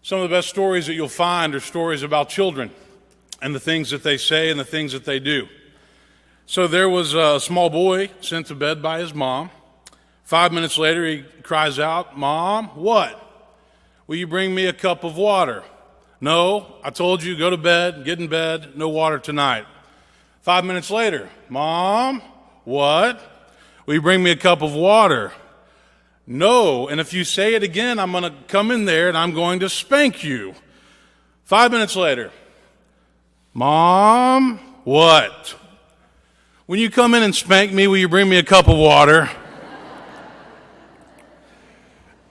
Some of the best stories that you'll find are stories about children and the things that they say and the things that they do. So there was a small boy sent to bed by his mom. 5 minutes later, he cries out, "Mom, what? Will you bring me a cup of water?" "No, I told you, go to bed, get in bed, no water tonight." 5 minutes later, "Mom, what? Will you bring me a cup of water?" "No, and if you say it again, I'm going to come in there and I'm going to spank you." 5 minutes later, "Mom, what? When you come in and spank me, will you bring me a cup of water?"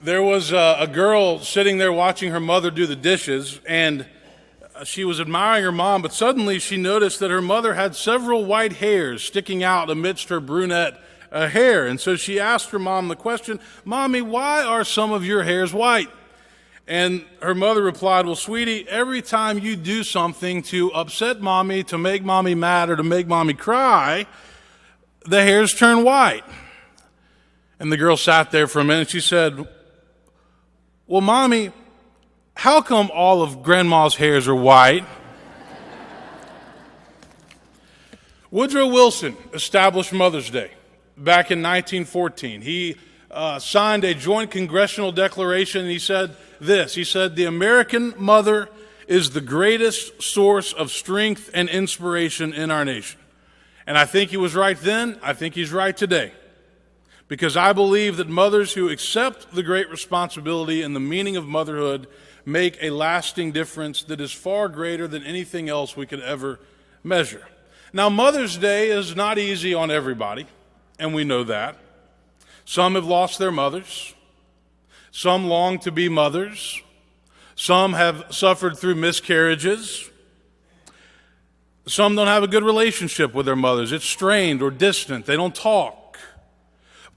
There was a girl sitting there watching her mother do the dishes, and she was admiring her mom, but suddenly she noticed that her mother had several white hairs sticking out amidst her brunette hair. And so she asked her mom the question, "Mommy, why are some of your hairs white?" And her mother replied, "Well, sweetie, every time you do something to upset mommy, to make mommy mad, or to make mommy cry, the hairs turn white." And the girl sat there for a minute. She said, "Well, mommy, how come all of grandma's hairs are white?" Woodrow Wilson established Mother's Day back in 1914. He signed a joint congressional declaration, and he said this. He said, "The American mother is the greatest source of strength and inspiration in our nation." And I think he was right then. I think he's right today. Because I believe that mothers who accept the great responsibility and the meaning of motherhood make a lasting difference that is far greater than anything else we could ever measure. Now, Mother's Day is not easy on everybody, and we know that. Some have lost their mothers. Some long to be mothers. Some have suffered through miscarriages. Some don't have a good relationship with their mothers. It's strained or distant. They don't talk.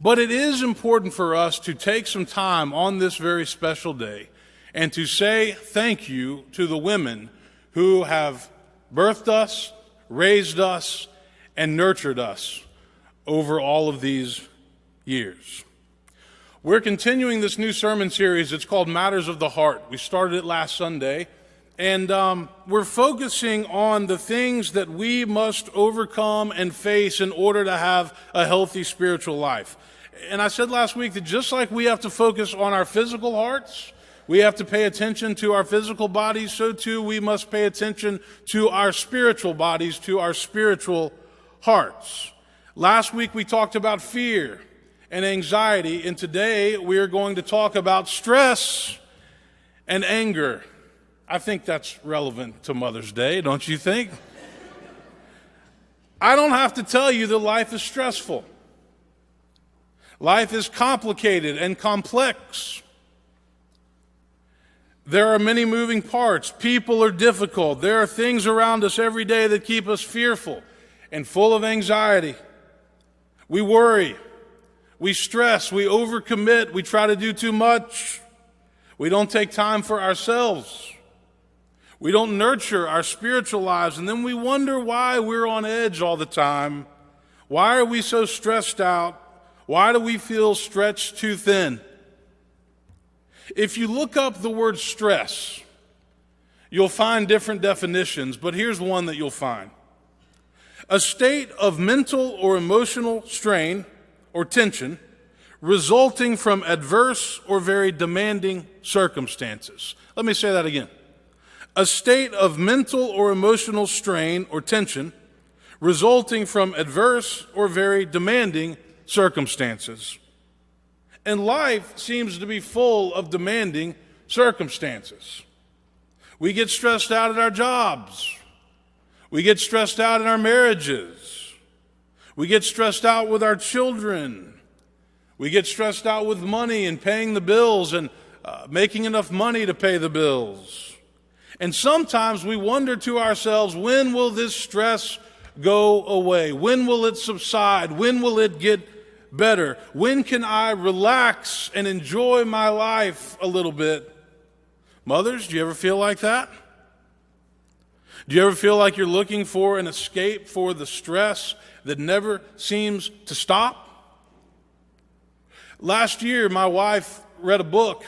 But it is important for us to take some time on this very special day and to say thank you to the women who have birthed us, raised us, and nurtured us over all of these years. We're continuing this new sermon series. It's called Matters of the Heart. We started it last Sunday, and we're focusing on the things that we must overcome and face in order to have a healthy spiritual life. And I said last week that just like we have to focus on our physical hearts, we have to pay attention to our physical bodies, so too we must pay attention to our spiritual bodies, to our spiritual hearts. Last week we talked about fear and anxiety, and today we are going to talk about stress and anger. I think that's relevant to Mother's Day, don't you think? I don't have to tell you that life is stressful. Life is complicated and complex. There are many moving parts. People are difficult. There are things around us every day that keep us fearful and full of anxiety. We worry. We stress. We overcommit. We try to do too much. We don't take time for ourselves. We don't nurture our spiritual lives. And then we wonder why we're on edge all the time. Why are we so stressed out? Why do we feel stretched too thin? If you look up the word stress, you'll find different definitions, but here's one that you'll find. A state of mental or emotional strain or tension resulting from adverse or very demanding circumstances. Let me say that again. A state of mental or emotional strain or tension resulting from adverse or very demanding circumstances. And life seems to be full of demanding circumstances. We get stressed out at our jobs. We get stressed out in our marriages. We get stressed out with our children. We get stressed out with money and paying the bills and making enough money to pay the bills. And sometimes we wonder to ourselves, when will this stress go away? When will it subside? When will it get better? When can I relax and enjoy my life a little bit? Mothers, do you ever feel like that? Do you ever feel like you're looking for an escape for the stress that never seems to stop? Last year, my wife read a book,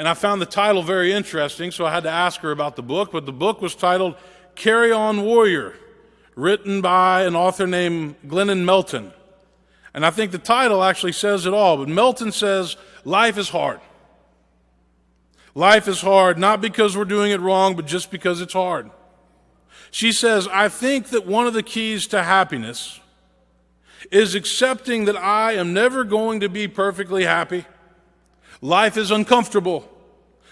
And I found the title very interesting, so I had to ask her about the book. But the book was titled Carry On Warrior, written by an author named Glennon Melton. And I think the title actually says it all. But Melton says, life is hard. Life is hard, not because we're doing it wrong, but just because it's hard. She says, I think that one of the keys to happiness is accepting that I am never going to be perfectly happy. Life is uncomfortable,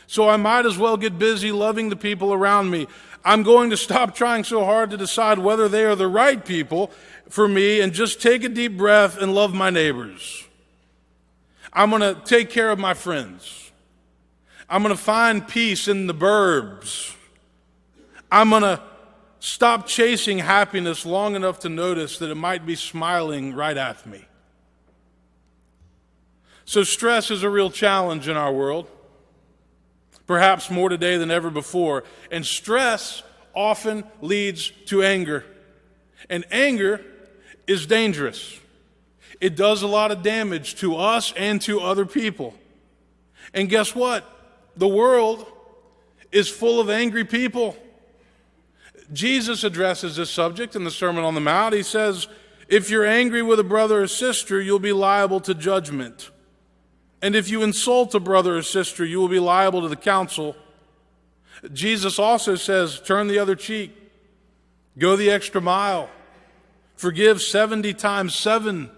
so I might as well get busy loving the people around me. I'm going to stop trying so hard to decide whether they are the right people for me and just take a deep breath and love my neighbors. I'm going to take care of my friends. I'm going to find peace in the burbs. I'm going to stop chasing happiness long enough to notice that it might be smiling right at me. So stress is a real challenge in our world, perhaps more today than ever before. And stress often leads to anger. And anger is dangerous. It does a lot of damage to us and to other people. And guess what? The world is full of angry people. Jesus addresses this subject in the Sermon on the Mount. He says, if you're angry with a brother or sister, you'll be liable to judgment. And if you insult a brother or sister, you will be liable to the council. Jesus also says, turn the other cheek. Go the extra mile. Forgive 70 times 7.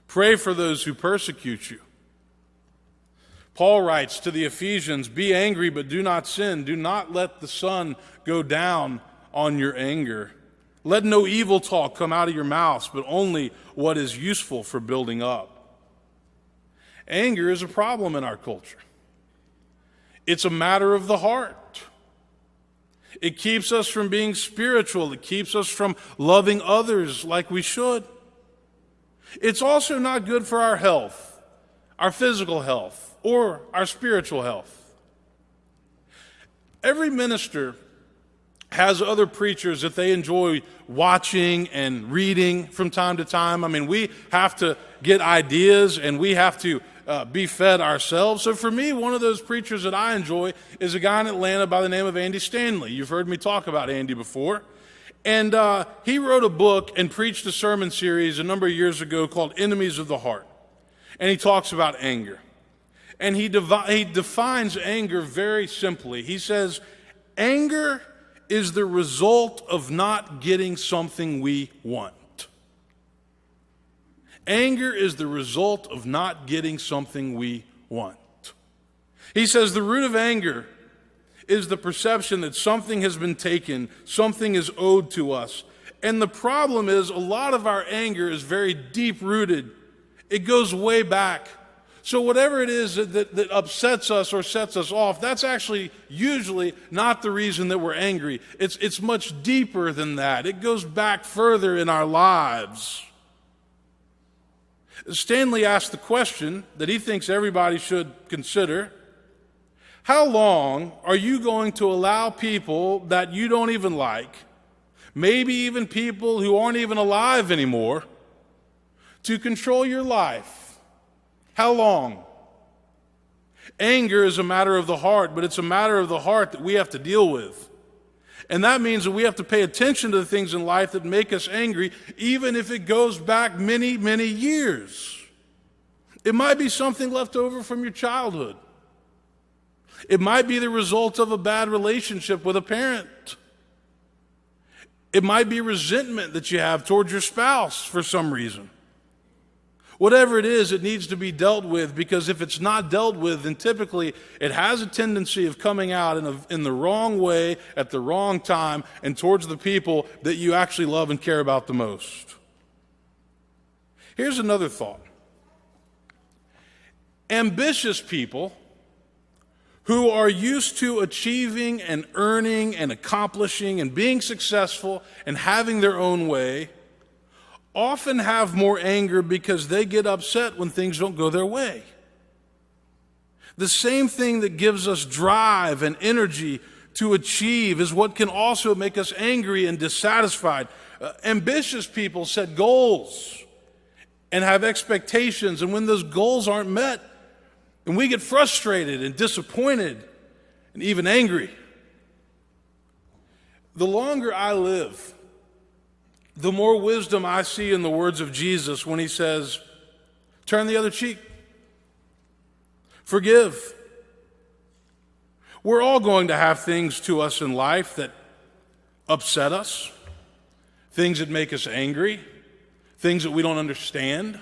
Pray for those who persecute you. Paul writes to the Ephesians, be angry, but do not sin. Do not let the sun go down on your anger. Let no evil talk come out of your mouths, but only what is useful for building up. Anger is a problem in our culture. It's a matter of the heart. It keeps us from being spiritual. It keeps us from loving others like we should. It's also not good for our health, our physical health, or our spiritual health. Every minister has other preachers that they enjoy watching and reading from time to time. I mean, we have to get ideas and we have to be fed ourselves. So for me, one of those preachers that I enjoy is a guy in Atlanta by the name of Andy Stanley. You've heard me talk about Andy before. And he wrote a book and preached a sermon series a number of years ago called Enemies of the Heart. And he talks about anger. And he defines anger very simply. He says, anger is the result of not getting something we want. Anger is the result of not getting something we want. He says the root of anger is the perception that something has been taken, something is owed to us. And the problem is a lot of our anger is very deep-rooted. It goes way back. So whatever it is that upsets us or sets us off, that's actually usually not the reason that we're angry. It's much deeper than that. It goes back further in our lives. Stanley asked the question that he thinks everybody should consider. How long are you going to allow people that you don't even like, maybe even people who aren't even alive anymore, to control your life? How long? Anger is a matter of the heart, but it's a matter of the heart that we have to deal with. And that means that we have to pay attention to the things in life that make us angry, even if it goes back many, many years. It might be something left over from your childhood. It might be the result of a bad relationship with a parent. It might be resentment that you have towards your spouse for some reason. Whatever it is, it needs to be dealt with, because if it's not dealt with, then typically it has a tendency of coming out in the wrong way at the wrong time and towards the people that you actually love and care about the most. Here's another thought. Ambitious people who are used to achieving and earning and accomplishing and being successful and having their own way often have more anger because they get upset when things don't go their way. The same thing that gives us drive and energy to achieve is what can also make us angry and dissatisfied. Ambitious people set goals and have expectations, and when those goals aren't met, And we get frustrated and disappointed and even angry. The longer I live, the more wisdom I see in the words of Jesus when he says, turn the other cheek. Forgive. We're all going to have things to us in life that upset us, things that make us angry, things that we don't understand.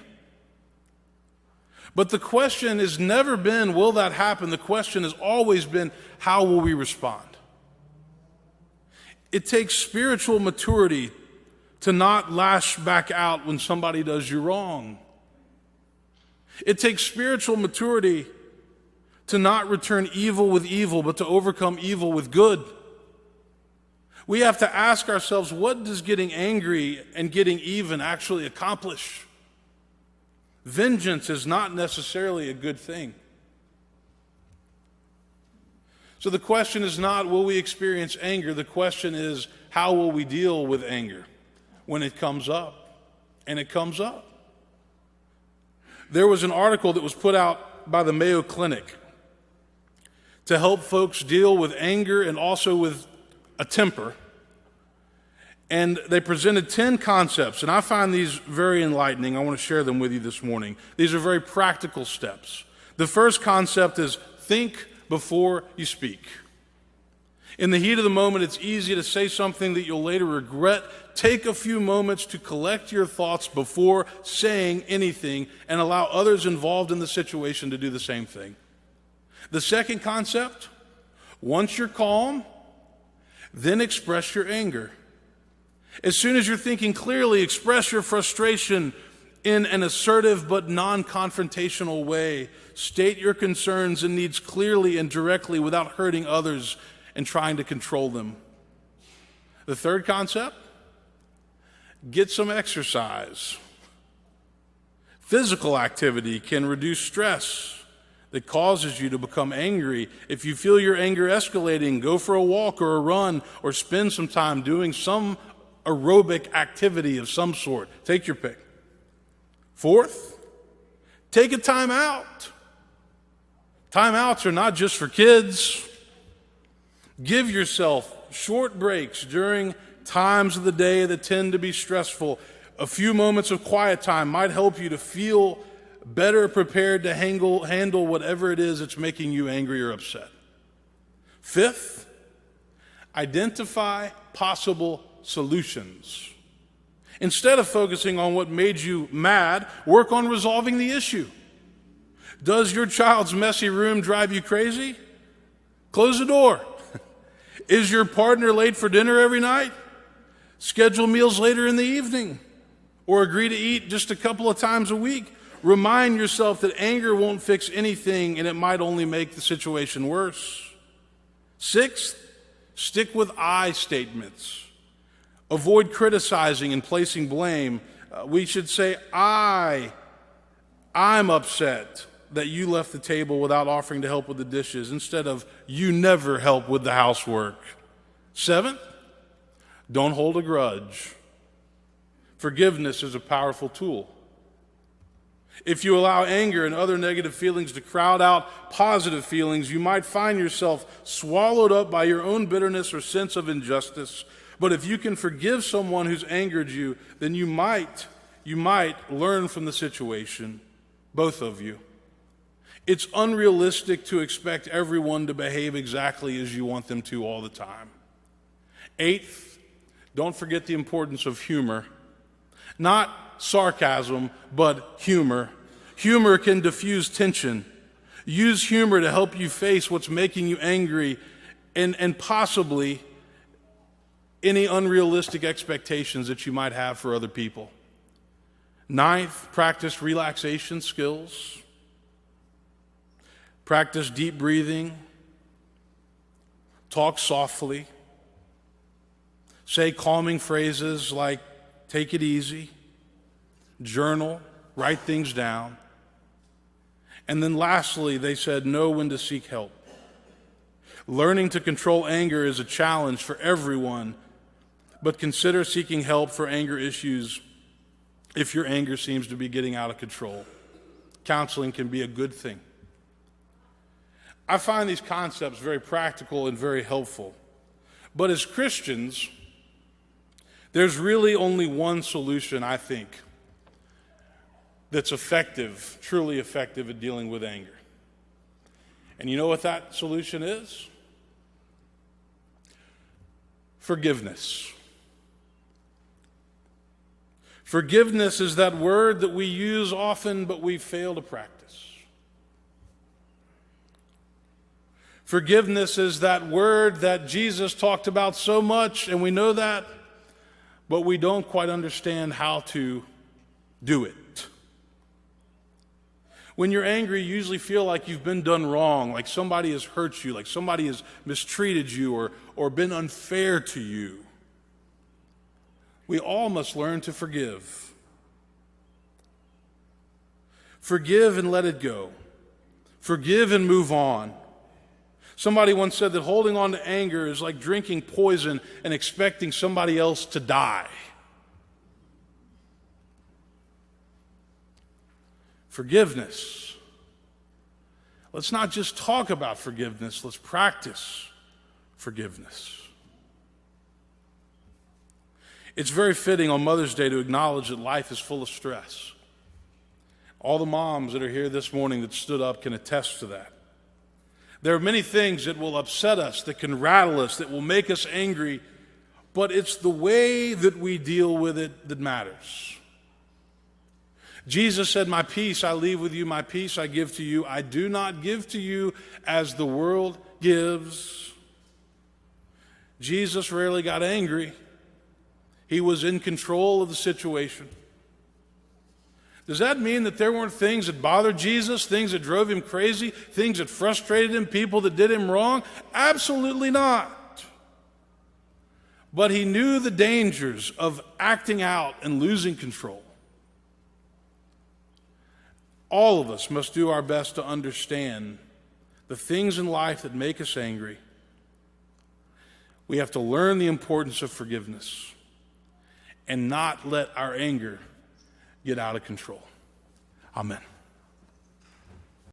But the question has never been, will that happen? The question has always been, how will we respond? It takes spiritual maturity to not lash back out when somebody does you wrong. It takes spiritual maturity to not return evil with evil, but to overcome evil with good. We have to ask ourselves, what does getting angry and getting even actually accomplish? Vengeance is not necessarily a good thing. So the question is not, will we experience anger? The question is, how will we deal with anger when it comes up? And it comes up. There was an article that was put out by the Mayo Clinic to help folks deal with anger and also with a temper. And they presented 10 concepts, and I find these very enlightening. I want to share them with you this morning. These are very practical steps. The first concept is think before you speak. In the heat of the moment, it's easy to say something that you'll later regret. Take a few moments to collect your thoughts before saying anything and allow others involved in the situation to do the same thing. The second concept, once you're calm, then express your anger. As soon as you're thinking clearly, express your frustration in an assertive but non-confrontational way. State your concerns and needs clearly and directly without hurting others and trying to control them. The third concept, get some exercise. Physical activity can reduce stress that causes you to become angry. If you feel your anger escalating, go for a walk or a run or spend some time doing some aerobic activity of some sort. Take your pick. Fourth, take a time out. Timeouts are not just for kids. Give yourself short breaks during times of the day that tend to be stressful. A few moments of quiet time might help you to feel better prepared to handle whatever it is that's making you angry or upset. Fifth, identify possible solutions. Instead of focusing on what made you mad, work on resolving the issue. Does your child's messy room drive you crazy? Close the door. Is your partner late for dinner every night? Schedule meals later in the evening, or agree to eat just a couple of times a week. Remind yourself that anger won't fix anything and it might only make the situation worse. Sixth, stick with I statements. Avoid criticizing and placing blame. We should say, I'm upset that you left the table without offering to help with the dishes, instead of you never help with the housework. Seventh, don't hold a grudge. Forgiveness is a powerful tool. If you allow anger and other negative feelings to crowd out positive feelings, you might find yourself swallowed up by your own bitterness or sense of injustice. But if you can forgive someone who's angered you, then you might learn from the situation, both of you. It's unrealistic to expect everyone to behave exactly as you want them to all the time. Eighth, don't forget the importance of humor. Not sarcasm, but humor. Humor can diffuse tension. Use humor to help you face what's making you angry and possibly any unrealistic expectations that you might have for other people. Ninth, practice relaxation skills. Practice deep breathing. Talk softly. Say calming phrases like, take it easy. Journal. Write things down. And then lastly, they said, know when to seek help. Learning to control anger is a challenge for everyone, but consider seeking help for anger issues if your anger seems to be getting out of control. Counseling can be a good thing. I find these concepts very practical and very helpful. But as Christians, there's really only one solution, I think, that's effective, truly effective at dealing with anger. And you know what that solution is? Forgiveness. Forgiveness is that word that we use often, but we fail to practice. Forgiveness is that word that Jesus talked about so much, and we know that, but we don't quite understand how to do it. When you're angry, you usually feel like you've been done wrong, like somebody has hurt you, like somebody has mistreated you or been unfair to you. We all must learn to forgive. Forgive and let it go. Forgive and move on. Somebody once said that holding on to anger is like drinking poison and expecting somebody else to die. Forgiveness. Let's not just talk about forgiveness, let's practice forgiveness. It's very fitting on Mother's Day to acknowledge that life is full of stress. All the moms that are here this morning that stood up can attest to that. There are many things that will upset us, that can rattle us, that will make us angry, but it's the way that we deal with it that matters. Jesus said, "My peace I leave with you, my peace I give to you. I do not give to you as the world gives." Jesus rarely got angry. He was in control of the situation. Does that mean that there weren't things that bothered Jesus, things that drove him crazy, things that frustrated him, people that did him wrong? Absolutely not. But he knew the dangers of acting out and losing control. All of us must do our best to understand the things in life that make us angry. We have to learn the importance of forgiveness and not let our anger get out of control. Amen.